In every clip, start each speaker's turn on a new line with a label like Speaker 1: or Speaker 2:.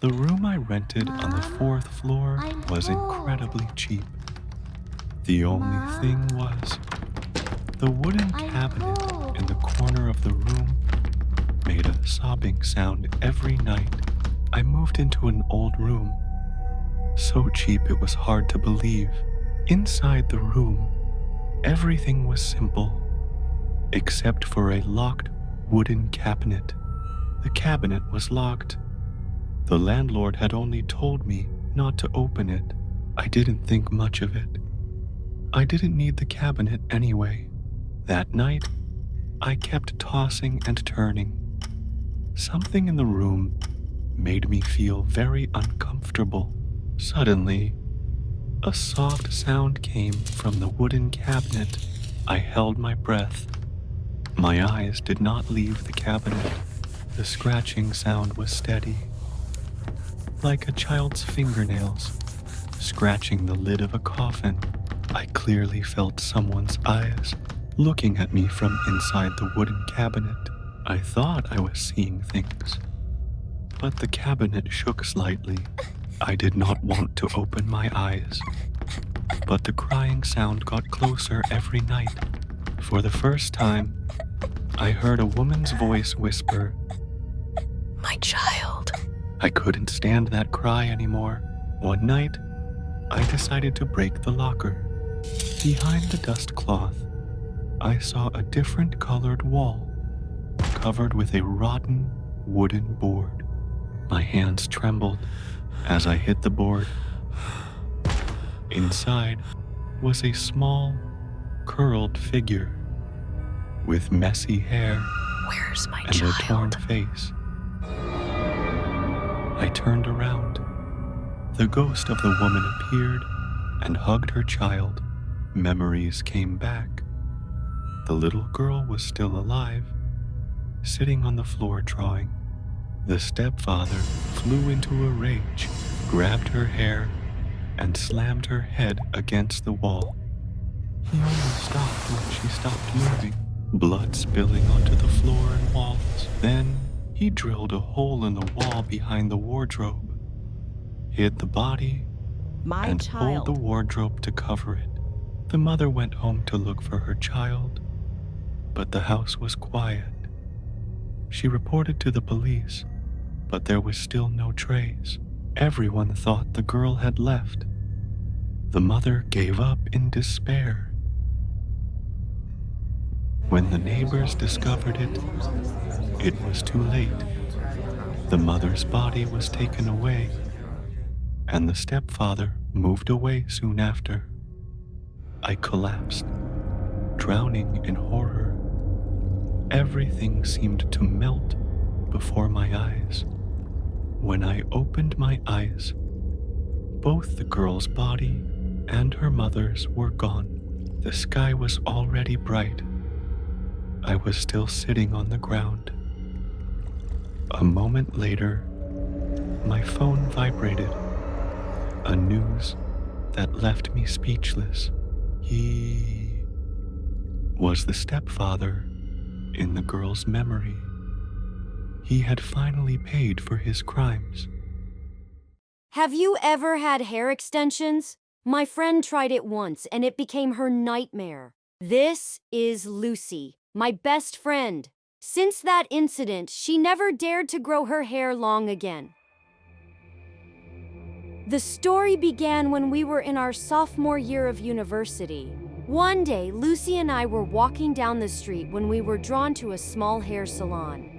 Speaker 1: The room I rented on the
Speaker 2: Mom,
Speaker 1: fourth floor
Speaker 2: I'm
Speaker 1: was
Speaker 2: cold.
Speaker 1: incredibly cheap. The only
Speaker 2: Mom?
Speaker 1: thing was, the wooden
Speaker 2: I'm
Speaker 1: cabinet
Speaker 2: cold.
Speaker 1: in the corner of the room made a sobbing sound every night. I moved into an old room, so cheap it was hard to believe. Inside the room, everything was simple, except for a locked wooden cabinet. The cabinet was locked. The landlord had only told me not to open it. I didn't think much of it. I didn't need the cabinet anyway. That night, I kept tossing and turning. Something in the room made me feel very uncomfortable. Suddenly, a soft sound came from the wooden cabinet. I held my breath. My eyes did not leave the cabinet. The scratching sound was steady, like a child's fingernails scratching the lid of a coffin. I clearly felt someone's eyes looking at me from inside the wooden cabinet. I thought I was seeing things, but the cabinet shook slightly. I did not want to open my eyes, but the crying sound got closer every night. For the first time, I heard a woman's voice whisper,
Speaker 3: My child.
Speaker 1: I couldn't stand that cry anymore. One night, I decided to break the locker. Behind the dust cloth, I saw a different colored wall, covered with a rotten wooden board. My hands trembled as I hit the board. Inside was a small, curled figure with messy hair
Speaker 3: Where's my
Speaker 1: and a torn
Speaker 3: child?
Speaker 1: face. I turned around. The ghost of the woman appeared and hugged her child. Memories came back. The little girl was still alive, sitting on the floor drawing. The stepfather flew into a rage, grabbed her hair, and slammed her head against the wall. He only stopped when she stopped moving, blood spilling onto the floor and walls. Then he drilled a hole in the wall behind the wardrobe, hid the body,
Speaker 4: My
Speaker 1: and
Speaker 4: child.
Speaker 1: pulled the wardrobe to cover it. The mother went home to look for her child, but the house was quiet. She reported to the police, but there was still no trace. Everyone thought the girl had left. The mother gave up in despair. When the neighbors discovered it, it was too late. The mother's body was taken away, and the stepfather moved away soon after. I collapsed, drowning in horror. Everything seemed to melt before my eyes. When I opened my eyes, both the girl's body and her mother's were gone. The sky was already bright. I was still sitting on the ground. A moment later, my phone vibrated. A news that left me speechless. He was the stepfather in the girl's memory. He had finally paid for his crimes.
Speaker 5: Have you ever had hair extensions? My friend tried it once and it became her nightmare. This is Lucy, my best friend. Since that incident, she never dared to grow her hair long again. The story began when we were in our sophomore year of university. One day, Lucy and I were walking down the street when we were drawn to a small hair salon.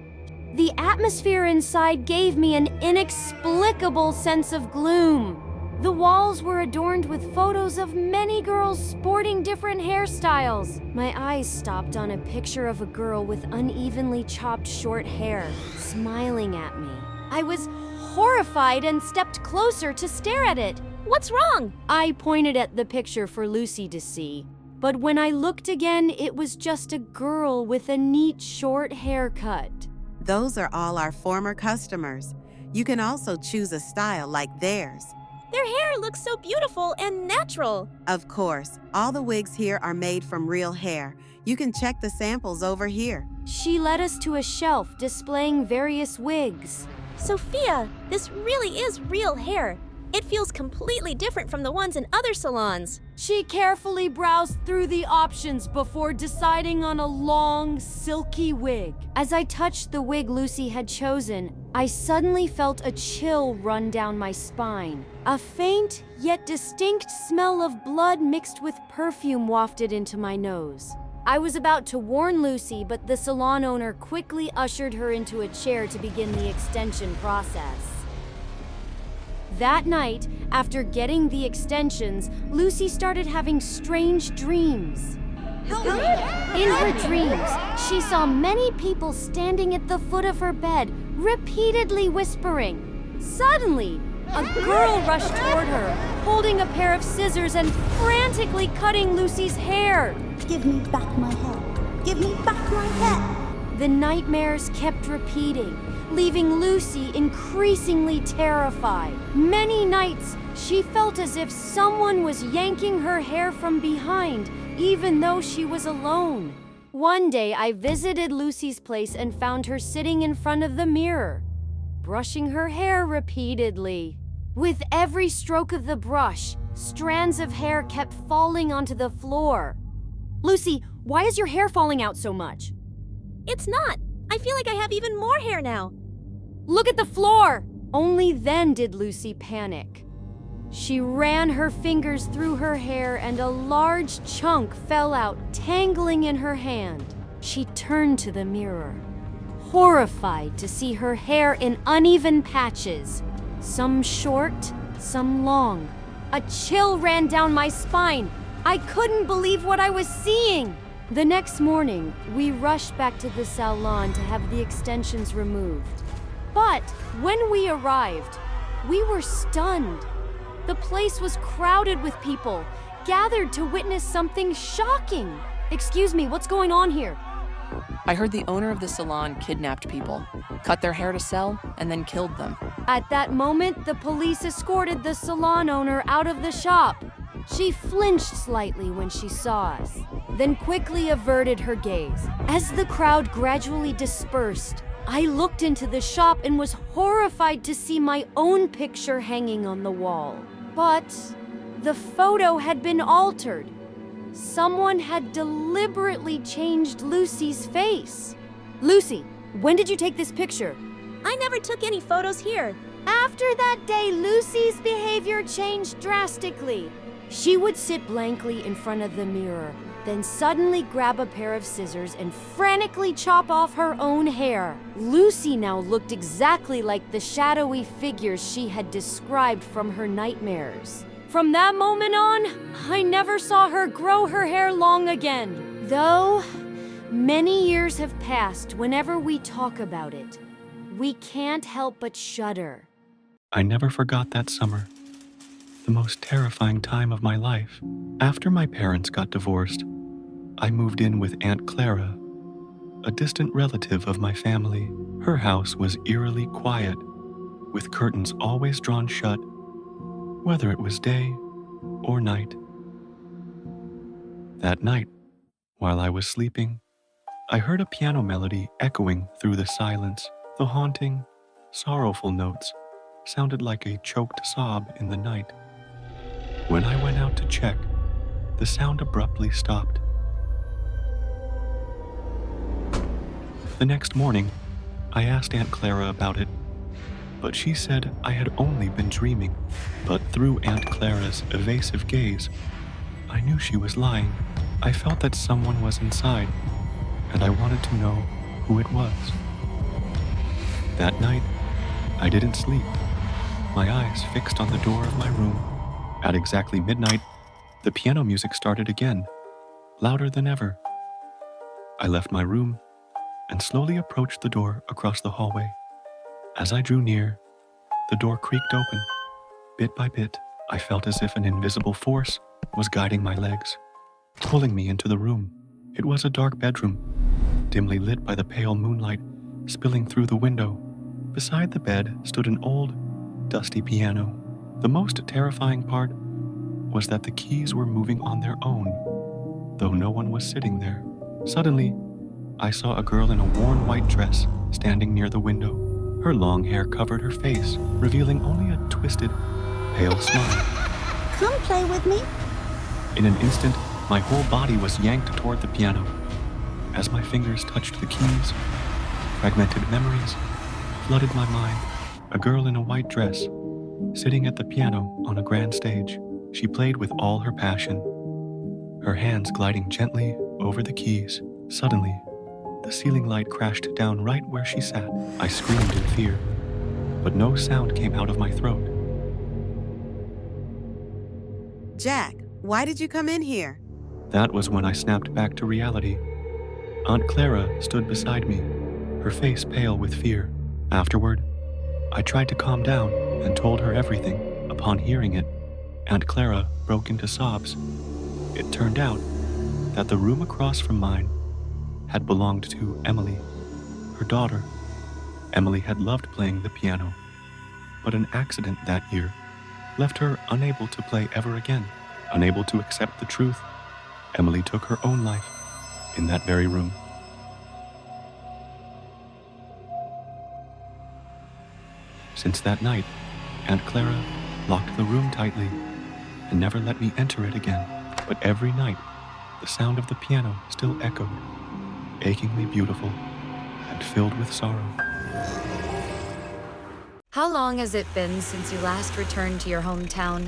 Speaker 5: The atmosphere inside gave me an inexplicable sense of gloom. The walls were adorned with photos of many girls sporting different hairstyles. My eyes stopped on a picture of a girl with unevenly chopped short hair, smiling at me. I was horrified and stepped closer to stare at it.
Speaker 2: What's wrong?
Speaker 5: I pointed at the picture for Lucy to see, but when I looked again, it was just a girl with a neat short haircut.
Speaker 6: Those are all our former customers. You can also choose a style like theirs.
Speaker 2: Their hair looks so beautiful and natural.
Speaker 6: Of course, all the wigs here are made from real hair. You can check the samples over here.
Speaker 5: She led us to a shelf displaying various wigs.
Speaker 2: Sophia, this really is real hair. It feels completely different from the ones in other salons.
Speaker 5: She carefully browsed through the options before deciding on a long, silky wig. As I touched the wig Lucy had chosen, I suddenly felt a chill run down my spine. A faint yet distinct smell of blood mixed with perfume wafted into my nose. I was about to warn Lucy, but the salon owner quickly ushered her into a chair to begin the extension process. That night, after getting the extensions, Lucy started having strange dreams. In her dreams, she saw many people standing at the foot of her bed, repeatedly whispering. Suddenly, a girl rushed toward her, holding a pair of scissors and frantically cutting Lucy's hair.
Speaker 4: Give me back my hair. Give me back my hair.
Speaker 5: The nightmares kept repeating, leaving Lucy increasingly terrified. Many nights, she felt as if someone was yanking her hair from behind, even though she was alone. One day, I visited Lucy's place and found her sitting in front of the mirror, brushing her hair repeatedly. With every stroke of the brush, strands of hair kept falling onto the floor. Lucy, why is your hair falling out so much?
Speaker 2: It's not. I feel like I have even more hair now.
Speaker 5: Look at the floor! Only then did Lucy panic. She ran her fingers through her hair and a large chunk fell out, tangling in her hand. She turned to the mirror, horrified to see her hair in uneven patches, some short, some long. A chill ran down my spine. I couldn't believe what I was seeing. The next morning, we rushed back to the salon to have the extensions removed. But when we arrived, we were stunned. The place was crowded with people, gathered to witness something shocking. Excuse me, what's going on here?
Speaker 3: I heard the owner of the salon kidnapped people, cut their hair to sell, and then killed them.
Speaker 5: At that moment, the police escorted the salon owner out of the shop. She flinched slightly when she saw us, then quickly averted her gaze. As the crowd gradually dispersed, I looked into the shop and was horrified to see my own picture hanging on the wall. But the photo had been altered. Someone had deliberately changed Lucy's face. Lucy, when did you take this picture?
Speaker 2: I never took any photos here.
Speaker 5: After that day, Lucy's behavior changed drastically. She would sit blankly in front of the mirror, then suddenly grab a pair of scissors and frantically chop off her own hair. Lucy now looked exactly like the shadowy figures she had described from her nightmares. From that moment on, I never saw her grow her hair long again. Though many years have passed, whenever we talk about it, we can't help but shudder.
Speaker 1: I never forgot that summer, the most terrifying time of my life. After my parents got divorced, I moved in with Aunt Clara, a distant relative of my family. Her house was eerily quiet, with curtains always drawn shut, whether it was day or night. That night, while I was sleeping, I heard a piano melody echoing through the silence. The haunting, sorrowful notes sounded like a choked sob in the night. When I went out to check, the sound abruptly stopped. The next morning, I asked Aunt Clara about it, but she said I had only been dreaming. But through Aunt Clara's evasive gaze, I knew she was lying. I felt that someone was inside, and I wanted to know who it was. That night, I didn't sleep, my eyes fixed on the door of my room. At exactly midnight, the piano music started again, louder than ever. I left my room and slowly approached the door across the hallway. As I drew near, the door creaked open. Bit by bit, I felt as if an invisible force was guiding my legs, pulling me into the room. It was a dark bedroom, dimly lit by the pale moonlight spilling through the window. Beside the bed stood an old, dusty piano. The most terrifying part was that the keys were moving on their own, though no one was sitting there. Suddenly, I saw a girl in a worn white dress standing near the window. Her long hair covered her face, revealing only a twisted, pale smile.
Speaker 4: Come play with me.
Speaker 1: In an instant, my whole body was yanked toward the piano. As my fingers touched the keys, fragmented memories flooded my mind. A girl in a white dress, sitting at the piano on a grand stage. She played with all her passion, her hands gliding gently over the keys. Suddenly, the ceiling light crashed down right where she sat. I screamed in fear, but no sound came out of my throat.
Speaker 6: Jack, why did you come in here?
Speaker 1: That was when I snapped back to reality. Aunt Clara stood beside me, her face pale with fear. Afterward, I tried to calm down and told her everything. Upon hearing it, Aunt Clara broke into sobs. It turned out that the room across from mine had belonged to Emily, her daughter. Emily had loved playing the piano, but an accident that year left her unable to play ever again. Unable to accept the truth, Emily took her own life in that very room. Since that night, Aunt Clara locked the room tightly and never let me enter it again. But every night, the sound of the piano still echoed, achingly beautiful and filled with sorrow.
Speaker 5: How long has it been since you last returned to your hometown?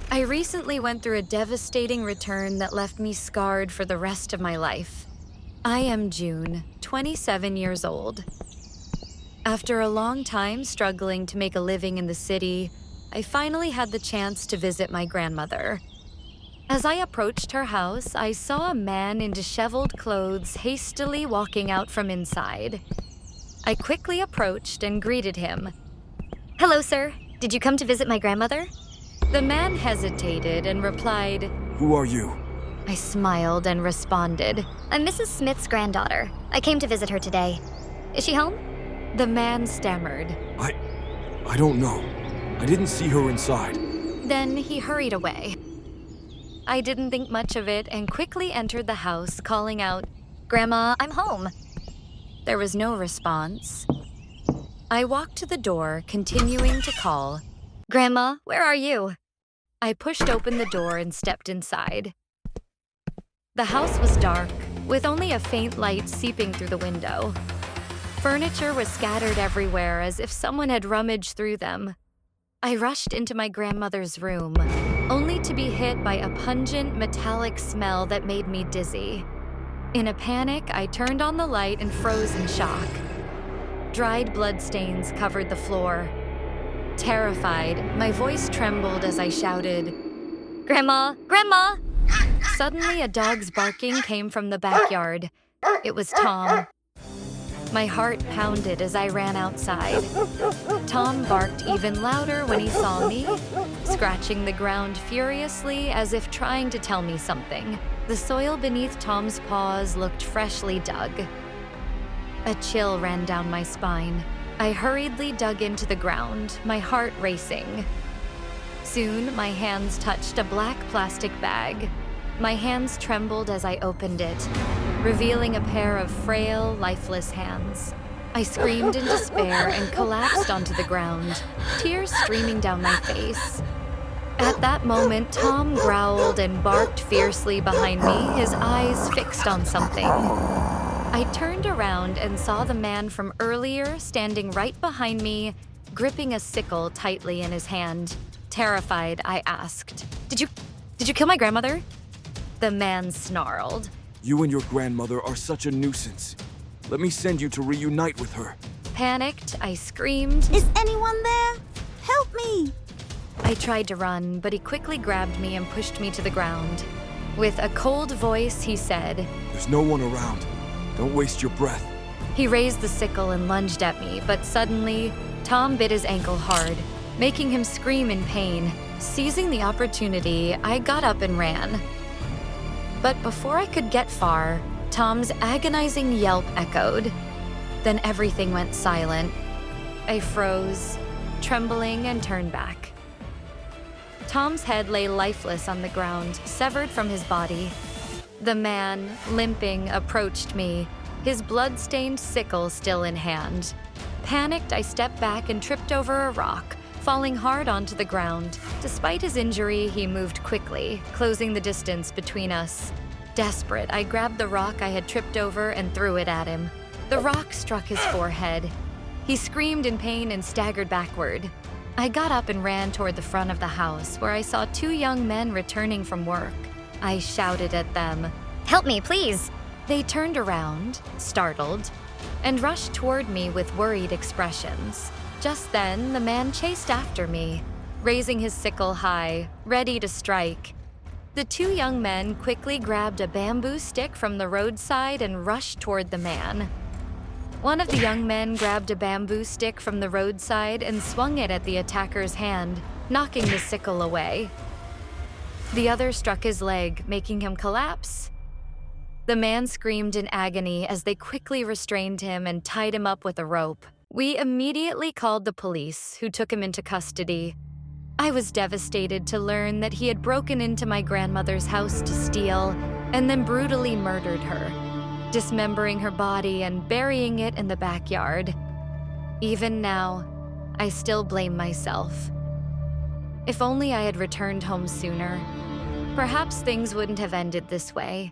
Speaker 5: I recently went through a devastating return that left me scarred for the rest of my life. I am June, 27 years old. After a long time struggling to make a living in the city, I finally had the chance to visit my grandmother. As I approached her house, I saw a man in disheveled clothes hastily walking out from inside. I quickly approached and greeted him.
Speaker 2: Hello, sir. Did you come to visit my grandmother?
Speaker 5: The man hesitated and replied,
Speaker 7: Who are you?
Speaker 5: I smiled and responded,
Speaker 2: I'm Mrs. Smith's granddaughter. I came to visit her today. Is she home?
Speaker 5: The man stammered.
Speaker 7: I don't know. I didn't see her inside.
Speaker 5: Then he hurried away. I didn't think much of it and quickly entered the house, calling out, Grandma,
Speaker 2: I'm home.
Speaker 5: There was no response. I walked to the door, continuing to call.
Speaker 2: Grandma, where are you?
Speaker 5: I pushed open the door and stepped inside. The house was dark, with only a faint light seeping through the window. Furniture was scattered everywhere as if someone had rummaged through them. I rushed into my grandmother's room, only to be hit by a pungent metallic smell that made me dizzy. In a panic, I turned on the light and froze in shock. Dried bloodstains covered the floor. Terrified, my voice trembled as I shouted,
Speaker 2: Grandma! Grandma!
Speaker 5: Suddenly, a dog's barking came from the backyard. It was Tom. My heart pounded as I ran outside. Tom barked even louder when he saw me, scratching the ground furiously as if trying to tell me something. The soil beneath Tom's paws looked freshly dug. A chill ran down my spine. I hurriedly dug into the ground, my heart racing. Soon, my hands touched a black plastic bag. My hands trembled as I opened it, revealing a pair of frail, lifeless hands. I screamed in despair and collapsed onto the ground, tears streaming down my face. At that moment, Tom growled and barked fiercely behind me, his eyes fixed on something. I turned around and saw the man from earlier standing right behind me, gripping a sickle tightly in his hand. Terrified, I asked, Did you kill my grandmother? The man snarled.
Speaker 7: You and your grandmother are such a nuisance. Let me send you to reunite with her.
Speaker 5: Panicked, I screamed.
Speaker 4: Is anyone there? Help me!
Speaker 5: I tried to run, but he quickly grabbed me and pushed me to the ground. With a cold voice, he said,
Speaker 7: There's no one around. Don't waste your breath.
Speaker 5: He raised the sickle and lunged at me, but suddenly, Tom bit his ankle hard, making him scream in pain. Seizing the opportunity, I got up and ran. But before I could get far, Tom's agonizing yelp echoed. Then everything went silent. I froze, trembling, and turned back. Tom's head lay lifeless on the ground, severed from his body. The man, limping, approached me, his blood-stained sickle still in hand.
Speaker 8: Panicked, I stepped back and tripped over a rock, falling hard onto the ground. Despite his injury, he moved quickly, closing the distance between us. Desperate, I grabbed the rock I had tripped over and threw it at him. The rock struck his forehead. He screamed in pain and staggered backward. I got up and ran toward the front of the house, where I saw 2 young men returning from work. I shouted at them, "Help me, please!" They turned around, startled, and rushed toward me with worried expressions. Just then, the man chased after me, raising his sickle high, ready to strike. The 2 young men quickly grabbed a bamboo stick from the roadside and rushed toward the man. One of the young men grabbed a bamboo stick from the roadside and swung it at the attacker's hand, knocking the sickle away. The other struck his leg, making him collapse. The man screamed in agony as they quickly restrained him and tied him up with a rope. We immediately called the police, who took him into custody. I was devastated to learn that he had broken into my grandmother's house to steal and then brutally murdered her, dismembering her body and burying it in the backyard. Even now, I still blame myself. If only I had returned home sooner, perhaps things wouldn't have ended this way.